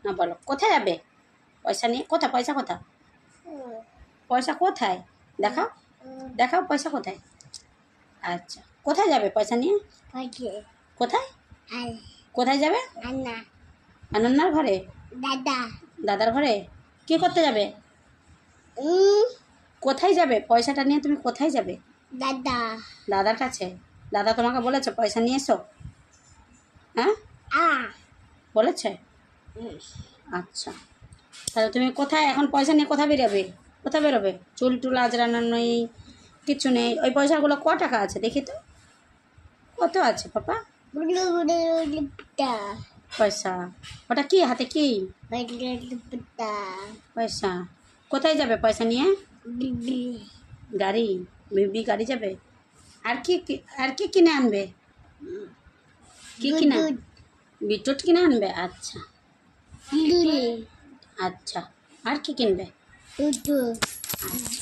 না বলো, কোথায় যাবে পয়সা নিয়ে? কোথায় পয়সা? কোথায় পয়সা? কোথায় দেখাও, দেখাও পয়সা কোথায়? আচ্ছা, কোথায় যাবে পয়সা নিয়ে? কোথায় কোথায় যাবে? অনন্যার ঘরে? দাদার ঘরে? কি করতে যাবে? কোথায় যাবে পয়সাটা নিয়ে? তুমি কোথায় যাবে? দাদার কাছে। দাদা তোমাকে বলেছে পয়সা নিয়ে এসো? হ্যাঁ বলেছে। আচ্ছা, তাহলে তুমি কোথায় এখন পয়সা নিয়ে কোথায় বেরোবে? কোথায় বেরোবে? চুল টুল আজরানো নেই, কিছু নেই। ওই পয়সাগুলো ক টাকা আছে দেখি তো, কত আছে পাপা পয়সা? ওটা কি হাতে কি পয়সা? কোথায় যাবে পয়সা নিয়ে? গাড়ি, বিবি গাড়ি যাবে। আর কি আর কি কিনে আনবে? কি কিনে? বিটরুট কিনে আনবে। আচ্ছা আচ্ছা, আর কি কিনবে? আচ্ছা।